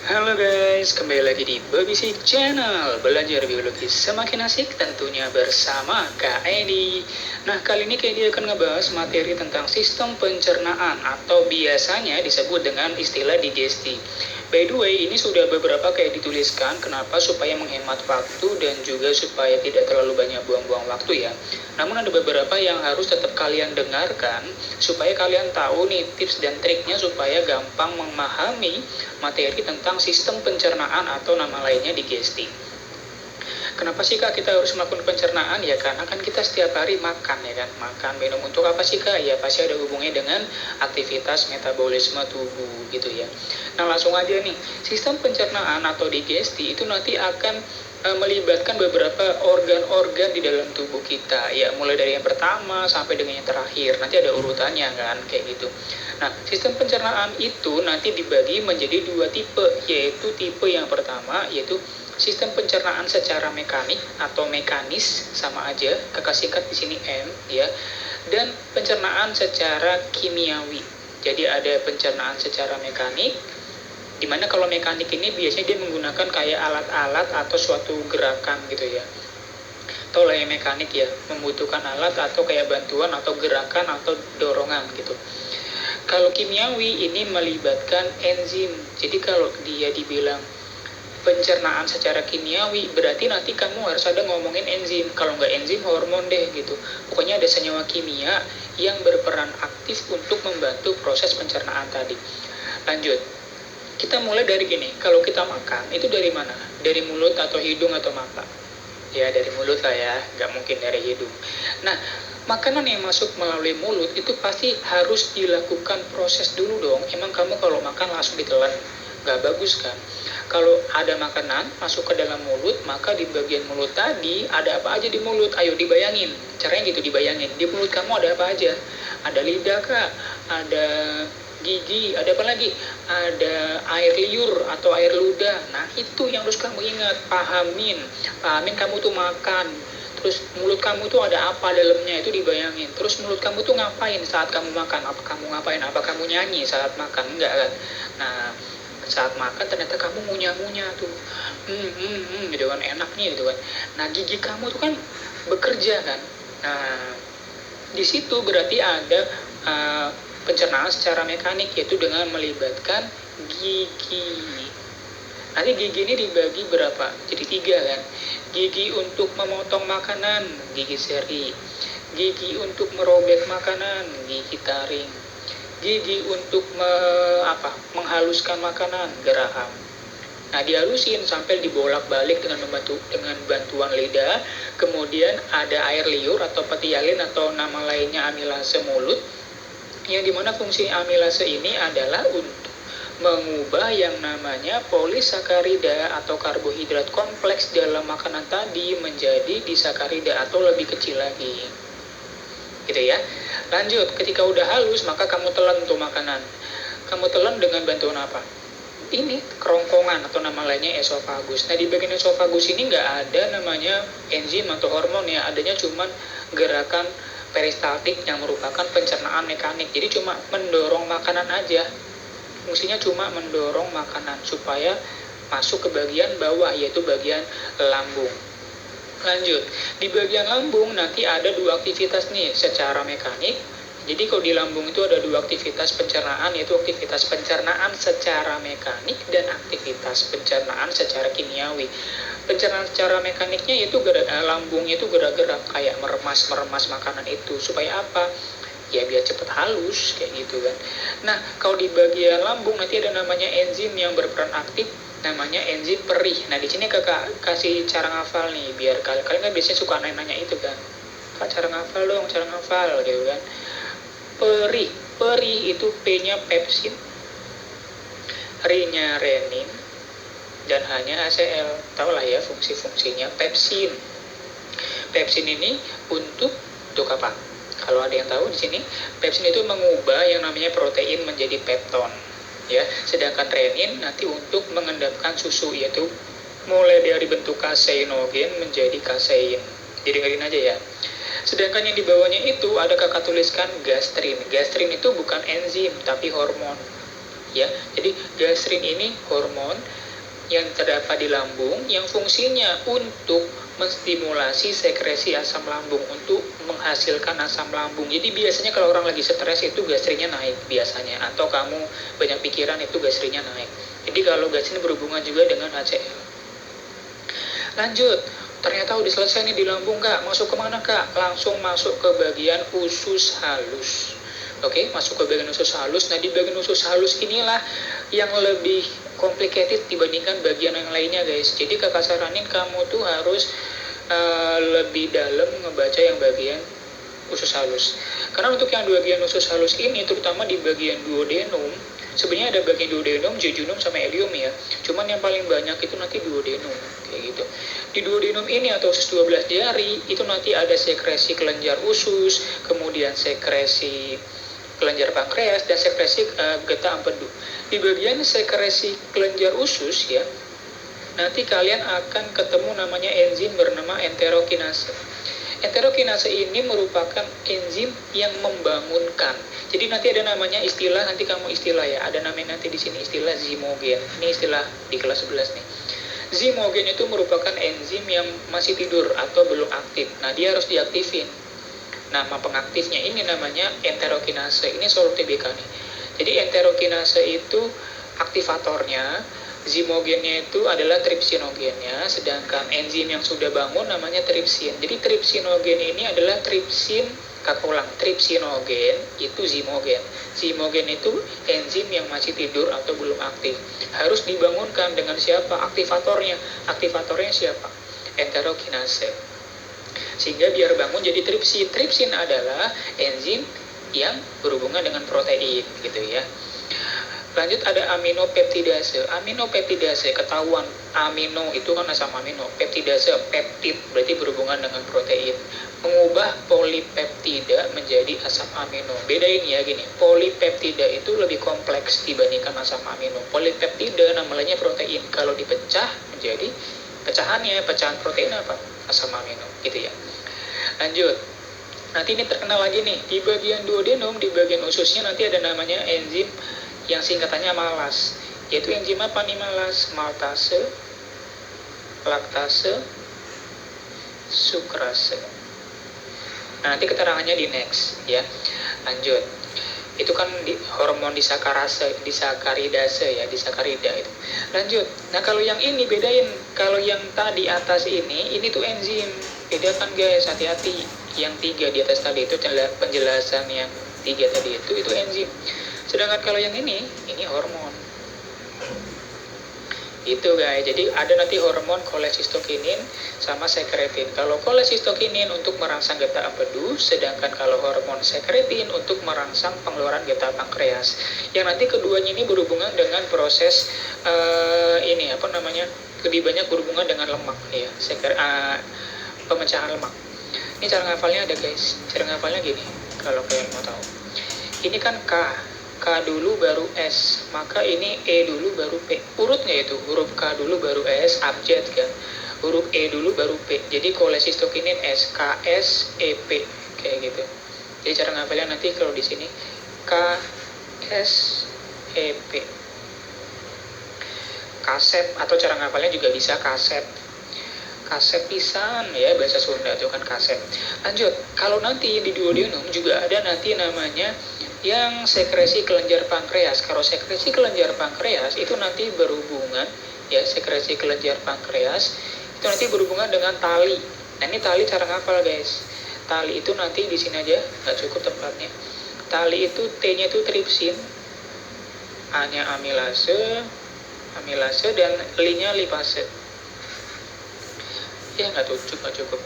Halo guys, kembali lagi di BBC Channel. Belajar biologi semakin asik tentunya bersama Kak Edi. Nah, kali ini Kak Edi akan ngebahas materi tentang sistem pencernaan atau biasanya disebut dengan istilah digesti. By the way, ini sudah beberapa kayak dituliskan kenapa supaya menghemat waktu dan juga supaya tidak terlalu banyak buang-buang waktu ya. Namun ada beberapa yang harus tetap kalian dengarkan supaya kalian tahu nih tips dan triknya supaya gampang memahami materi tentang sistem pencernaan atau nama lainnya digesti. Kenapa sih Kak kita harus melakukan pencernaan? Ya karena kan kita setiap hari makan ya kan. Makan, minum untuk apa sih Kak? Ya pasti ada hubungannya dengan aktivitas metabolisme tubuh gitu ya. Nah langsung aja nih, sistem pencernaan atau digesti itu nanti akan melibatkan beberapa organ-organ di dalam tubuh kita ya, mulai dari yang pertama sampai dengan yang terakhir, nanti ada urutannya kan kayak gitu. Nah sistem pencernaan itu nanti dibagi menjadi dua tipe, yaitu tipe yang pertama yaitu sistem pencernaan secara mekanik atau mekanis, sama aja, kakak singkat di sini M ya, dan pencernaan secara kimiawi. Jadi ada pencernaan secara mekanik, dimana kalau mekanik ini biasanya dia menggunakan kayak alat-alat atau suatu gerakan gitu ya. Atau lah yang mekanik ya, membutuhkan alat atau kayak bantuan atau gerakan atau dorongan gitu. Kalau kimiawi ini melibatkan enzim. Jadi kalau dia dibilang pencernaan secara kimiawi, berarti nanti kamu harus ada ngomongin enzim. Kalau nggak enzim, hormon deh gitu. Pokoknya ada senyawa kimia yang berperan aktif untuk membantu proses pencernaan tadi. Lanjut, kita mulai dari gini. Kalau kita makan, itu dari mana? Dari mulut atau hidung atau mata? Ya dari mulut lah ya, nggak mungkin dari hidung. Nah, makanan yang masuk melalui mulut itu pasti harus dilakukan proses dulu dong. Emang kamu kalau makan langsung ditelan, nggak bagus kan? Kalau ada makanan masuk ke dalam mulut, maka di bagian mulut tadi ada apa aja di mulut? Ayo dibayangin, caranya gitu dibayangin. Di mulut kamu ada apa aja? Ada lidah kak, ada gigi, ada apa lagi? Ada air liur atau air ludah. Nah itu yang harus kamu ingat, pahamin kamu tuh makan. Terus mulut kamu tuh ada apa dalamnya, itu dibayangin. Terus mulut kamu tuh ngapain saat kamu makan? Apa kamu ngapain? Apa kamu nyanyi saat makan? Enggak kan? Nah saat makan ternyata kamu ngunyah-ngunyah tuh, gitu kan, enak nih gitu kan. Nah gigi kamu tuh kan bekerja kan. Nah di situ berarti ada pencernaan secara mekanik, yaitu dengan melibatkan gigi. Nanti gigi ini dibagi berapa? Jadi 3 kan. Gigi untuk memotong makanan, gigi seri. Gigi untuk merobek makanan, gigi taring. Gigi untuk menghaluskan makanan, geraham. Nah dihalusin sampai dibolak-balik dengan bantuan lidah. Kemudian ada air liur atau petialin atau nama lainnya amilase mulut, yang dimana fungsi amilase ini adalah untuk mengubah yang namanya polisakarida atau karbohidrat kompleks dalam makanan tadi menjadi disakarida atau lebih kecil lagi. Gitu ya. Lanjut, ketika udah halus maka kamu telan tuh makanan. Kamu telan dengan bantuan apa? Ini kerongkongan atau nama lainnya esofagus. Nah di bagian esofagus ini nggak ada namanya enzim atau hormon ya, adanya cuma gerakan peristaltik yang merupakan pencernaan mekanik. Jadi cuma mendorong makanan aja. Fungsinya cuma mendorong makanan supaya masuk ke bagian bawah, yaitu bagian lambung. Lanjut, di bagian lambung nanti ada 2 aktivitas nih secara mekanik. Jadi kalau di lambung itu ada 2 aktivitas pencernaan, yaitu aktivitas pencernaan secara mekanik dan aktivitas pencernaan secara kimiawi. Pencernaan secara mekaniknya itu lambungnya itu gerak-gerak kayak meremas makanan itu. Supaya apa? Ya biar cepat halus kayak gitu kan. Nah kalau di bagian lambung nanti ada namanya enzim yang berperan aktif, namanya enzim perih. Nah di sini kakak kasih cara ngafal nih, biar kalian kan biasanya suka nanya itu kan, kak cara ngafal dong, cara ngafal gitu kan. Perih itu P-nya pepsin, R-nya renin, dan H-nya ACL. Tahu lah ya fungsi-fungsinya pepsin. Pepsin ini untuk apa? Kalau ada yang tahu di sini, pepsin itu mengubah yang namanya protein menjadi pepton. Ya, sedangkan renin nanti untuk mengendapkan susu, yaitu mulai dari bentuk kaseinogen menjadi kasein. Jadi dengerin aja ya. Sedangkan yang di bawahnya itu ada kakak tuliskan gastrin. Gastrin itu bukan enzim tapi hormon. ya. Jadi gastrin ini hormon yang terdapat di lambung yang fungsinya untuk menstimulasi sekresi asam lambung, untuk menghasilkan asam lambung. Jadi biasanya kalau orang lagi stres itu gastrinnya naik biasanya, atau kamu banyak pikiran itu gastrinnya naik. Jadi kalau gastrin berhubungan juga dengan HCl. Lanjut, ternyata udah selesai nih di lambung kak, masuk kemana kak? Langsung masuk ke bagian usus halus. Oke, masuk ke bagian usus halus. Nah, di bagian usus halus inilah yang lebih complicated dibandingkan bagian yang lainnya guys. Jadi kakak saranin kamu tuh harus lebih dalam ngebaca yang bagian usus halus. Karena untuk yang bagian usus halus ini, terutama di bagian duodenum, sebenarnya ada bagian duodenum, jejunum, sama ileum ya. Cuman yang paling banyak itu nanti duodenum, kayak gitu. Di duodenum ini atau usus 12 jari, itu nanti ada sekresi kelenjar usus, kemudian sekresi kelenjar pankreas, dan sekresi getah empedu. Di bagian sekresi kelenjar usus ya, nanti kalian akan ketemu namanya enzim bernama enterokinase. Enterokinase ini merupakan enzim yang membangunkan. Jadi nanti ada namanya istilah, nanti kamu istilah ya, ada namanya nanti di sini istilah zimogen. Ini istilah di kelas 11 nih. Zimogen itu merupakan enzim yang masih tidur atau belum aktif. Nah, dia harus diaktifin. Nama pengaktifnya ini namanya enterokinase. Ini soal TBK nih. Jadi enterokinase itu aktivatornya, zimogennya itu adalah tripsinogennya, sedangkan enzim yang sudah bangun namanya tripsin. Jadi tripsinogen ini adalah tripsin, kakak ulang, tripsinogen itu zimogen. Zimogen itu enzim yang masih tidur atau belum aktif. Harus dibangunkan dengan siapa? Aktivatornya. Aktivatornya siapa? Enterokinase. Sehingga biar bangun jadi tripsin. Tripsin adalah enzim yang berhubungan dengan protein gitu ya. Lanjut ada aminopeptidase. Aminopeptidase ketahuan, amino itu kan asam amino, peptidase peptid berarti berhubungan dengan protein. Mengubah polipeptida menjadi asam amino. Bedain ya gini, polipeptida itu lebih kompleks dibandingkan asam amino. Polipeptida namanya protein, kalau dipecah menjadi pecahan protein apa? Asam amino gitu ya. Lanjut. Nanti ini terkenal lagi nih, di bagian duodenum, di bagian ususnya nanti ada namanya enzim yang singkatannya malas, yaitu enzim apa nih malas? Maltase, laktase, sukrase. Nah, nanti keterangannya di next ya. Lanjut. Itu kan hormon disakaridase ya, disakarida itu. Lanjut. Nah, kalau yang ini bedain. Kalau yang tadi atas ini tuh enzim. Bedakan guys, hati-hati. Yang 3 di atas tadi itu penjelasan yang 3 tadi itu enzim. Sedangkan kalau yang ini hormon. Itu guys. Jadi ada nanti hormon kolesistokinin sama sekretin. Kalau kolesistokinin untuk merangsang getah empedu, sedangkan kalau hormon sekretin untuk merangsang pengeluaran getah pankreas. Yang nanti keduanya ini berhubungan dengan proses lebih banyak berhubungan dengan lemak ya, pemecahan lemak. Ini cara ngafalnya ada guys. Cara ngafalnya gini, kalau kalian mau tahu. Ini kan K dulu baru S, maka ini E dulu baru P. Urutnya itu, huruf K dulu baru S, abjad kan. Huruf E dulu baru P. Jadi kolesistokinin S, K, S, E, P. Kayak gitu. Jadi cara ngafalnya nanti kalau di sini K, S, E, P. Kaset, atau cara ngafalnya juga bisa kaset. Kaset pisan ya, bahasa Sunda itu kan kaset. Lanjut, kalau nanti di duodenum juga ada nanti namanya yang sekresi kelenjar pankreas. Kalau sekresi kelenjar pankreas itu nanti berhubungan ya, sekresi kelenjar pankreas itu nanti berhubungan dengan tali. Nah, ini tali cara ngafal guys. Tali itu nanti di sini aja, nggak cukup tempatnya. Tali itu T-nya itu tripsin, A-nya amilase, dan L-nya lipase. Ya nggak cukup.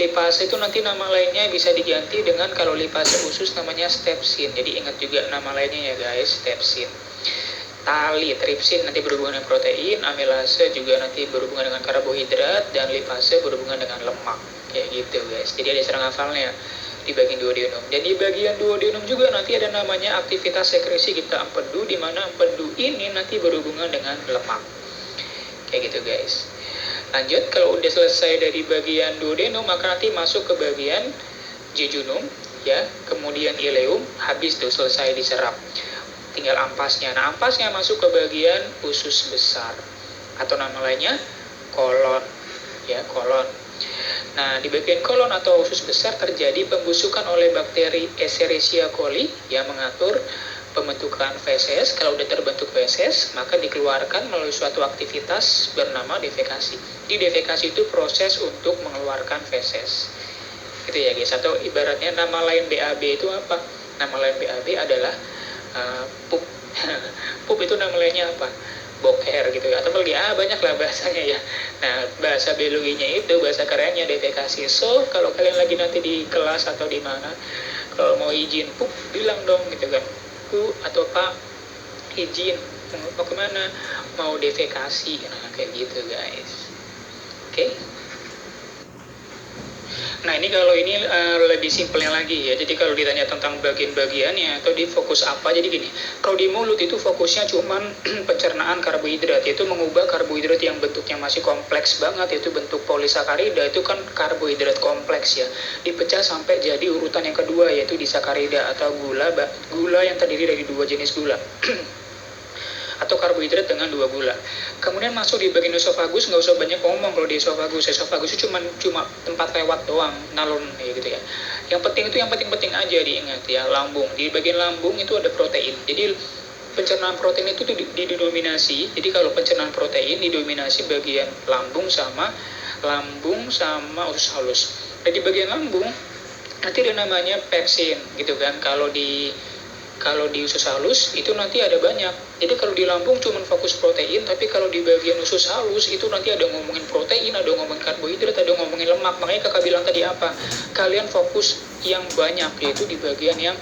Lipase itu nanti nama lainnya bisa diganti dengan, kalau lipase usus namanya stepsin. Jadi ingat juga nama lainnya ya guys, stepsin. Tali, tripsin nanti berhubungan dengan protein, amilase juga nanti berhubungan dengan karbohidrat, dan lipase berhubungan dengan lemak. Kayak gitu guys. Jadi ada cara ngafalnya di bagian duodenum. Dan di bagian duodenum juga nanti ada namanya aktivitas sekresi getah empedu, di mana empedu ini nanti berhubungan dengan lemak. Kayak gitu guys. Lanjut, kalau udah selesai dari bagian duodenum, maka nanti masuk ke bagian jejunum ya, kemudian ileum, habis tuh selesai diserap. tinggal ampasnya. Nah, ampasnya masuk ke bagian usus besar atau nama lainnya kolon, ya, kolon. Nah, di bagian kolon atau usus besar terjadi pembusukan oleh bakteri Escherichia coli yang mengatur pembentukan feses. Kalau sudah terbentuk feses, maka dikeluarkan melalui suatu aktivitas bernama defekasi. Di defekasi itu proses untuk mengeluarkan feses. Gitu ya guys. Atau ibaratnya nama lain BAB itu apa? Nama lain BAB adalah pup. Pup itu nama lainnya apa? Boker gitu ya, atau lagi banyak lah bahasanya ya. Nah, bahasa biologinya itu, bahasa kerennya defekasi. So, kalau kalian lagi nanti di kelas atau di mana, kalau mau izin pup, bilang dong gitu kan, Bu atau Pak, izin, mau kemana? Mau defekasi, nah kayak gitu guys. Oke. Nah, ini kalau ini lebih simpelnya lagi ya. Jadi kalau ditanya tentang bagian-bagiannya atau di fokus apa, jadi gini. Kalau di mulut itu fokusnya cuman pencernaan karbohidrat, yaitu mengubah karbohidrat yang bentuknya masih kompleks banget, yaitu bentuk polisakarida, itu kan karbohidrat kompleks ya. Dipecah sampai jadi urutan yang kedua, yaitu disakarida atau gula yang terdiri dari dua jenis gula. Atau karbohidrat dengan dua gula. Kemudian masuk di bagian esofagus, nggak usah banyak ngomong kalau di esofagus. Esofagus itu cuma tempat lewat doang, nalon ya gitu ya. Yang penting itu yang penting-penting aja diingat ya, lambung. Di bagian lambung itu ada protein. Jadi pencernaan protein itu didominasi. Jadi kalau pencernaan protein didominasi bagian lambung sama usus halus. Dan di bagian lambung nanti ada namanya pepsin gitu kan. Kalau di usus halus itu nanti ada banyak. Jadi kalau di lambung cuma fokus protein, tapi kalau di bagian usus halus itu nanti ada ngomongin protein, ada ngomongin karbohidrat, ada ngomongin lemak. Makanya kakak bilang tadi apa? Kalian fokus yang banyak, yaitu di bagian yang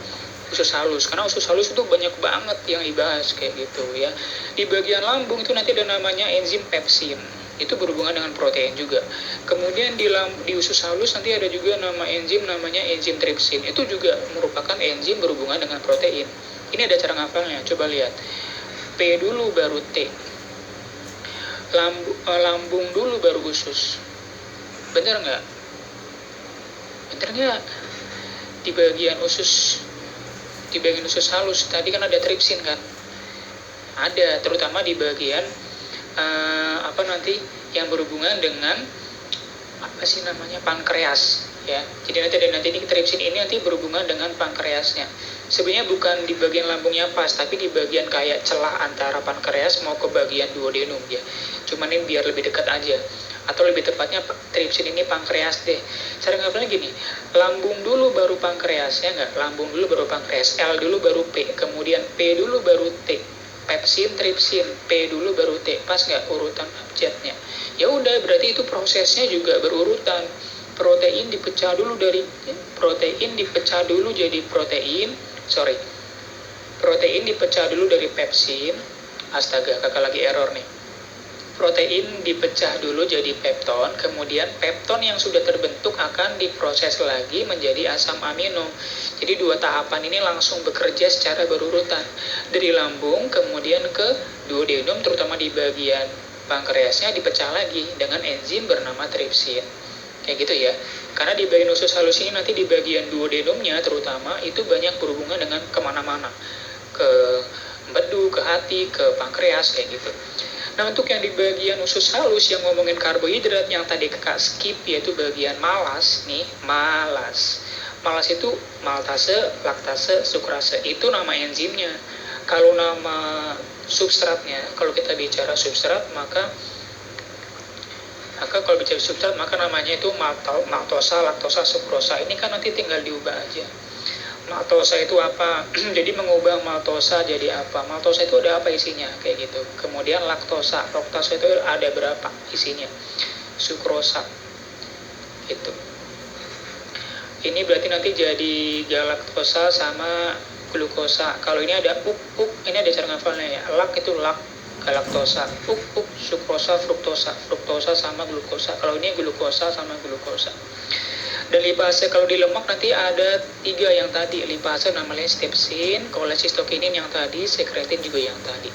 usus halus. Karena usus halus itu banyak banget yang dibahas kayak gitu ya. Di bagian lambung itu nanti ada namanya enzim pepsin. Itu berhubungan dengan protein juga. Kemudian di usus halus nanti ada juga nama enzim namanya enzim tripsin. Itu juga merupakan enzim berhubungan dengan protein. Ini ada cara ngapalnya, coba lihat. P dulu baru T. Lambung dulu baru usus. Bener nggak? Bener nggak? Di bagian usus halus tadi kan ada tripsin kan? Ada, terutama di bagian yang berhubungan dengan pankreas ya. Jadi nanti ini tripsin ini nanti berhubungan dengan pankreasnya. Sebenarnya bukan di bagian lambungnya pas, tapi di bagian kayak celah antara pankreas mau ke bagian duodenum ya. Cuman ini biar lebih dekat aja. Atau lebih tepatnya tripsin ini pankreas deh. Cara ngapalnya gini, lambung dulu baru pankreas ya enggak? Lambung dulu baru pankreas, L dulu baru P, kemudian P dulu baru T. Pepsin, tripsin, P dulu baru T, pas nggak urutan abjadnya? Ya udah, berarti itu prosesnya juga berurutan. Protein dipecah dulu jadi protein dipecah dulu dari pepsin. Astaga, kakak lagi error nih. Protein dipecah dulu jadi pepton, kemudian pepton yang sudah terbentuk akan diproses lagi menjadi asam amino. Jadi dua tahapan ini langsung bekerja secara berurutan. Dari lambung kemudian ke duodenum, terutama di bagian pankreasnya dipecah lagi dengan enzim bernama tripsin. Kayak gitu ya. Karena di bagian usus halus ini nanti di bagian duodenumnya terutama itu banyak berhubungan dengan kemana-mana. Ke empedu, ke hati, ke pankreas kayak gitu. Nah, untuk yang di bagian usus halus yang ngomongin karbohidrat yang tadi kakak skip, yaitu bagian malas nih, malas. Malas itu maltase, laktase, sukrase, itu nama enzimnya. Kalau nama substratnya, kalau kita bicara substrat, maka namanya itu maltosa, laktosa, sukrosa. Ini kan nanti tinggal diubah aja. Maltosa itu apa? Jadi mengubah maltosa jadi apa? Maltosa itu ada apa isinya? Kayak gitu. Kemudian laktosa itu ada berapa isinya? Sukrosa. Gitu. Ini berarti nanti jadi galaktosa sama glukosa. Kalau ini ada ini ada cara ngafalnya ya. Lak itu lak, galaktosa. Sukrosa, fruktosa sama glukosa. Kalau ini glukosa sama glukosa. Dan lipase kalau di lemak nanti ada 3 yang tadi. Lipase namanya stepsin, kolesistokinin yang tadi, sekretin juga yang tadi.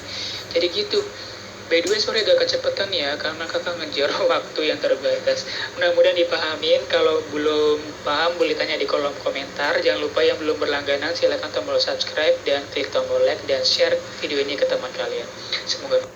Jadi gitu. By the way, sorry agak kecepatan ya, karena kakak ngejar waktu yang terbatas. Mudah-mudahan dipahamin. Kalau belum paham, boleh tanya di kolom komentar. Jangan lupa yang belum berlangganan, silahkan tombol subscribe dan klik tombol like dan share video ini ke teman kalian. Semoga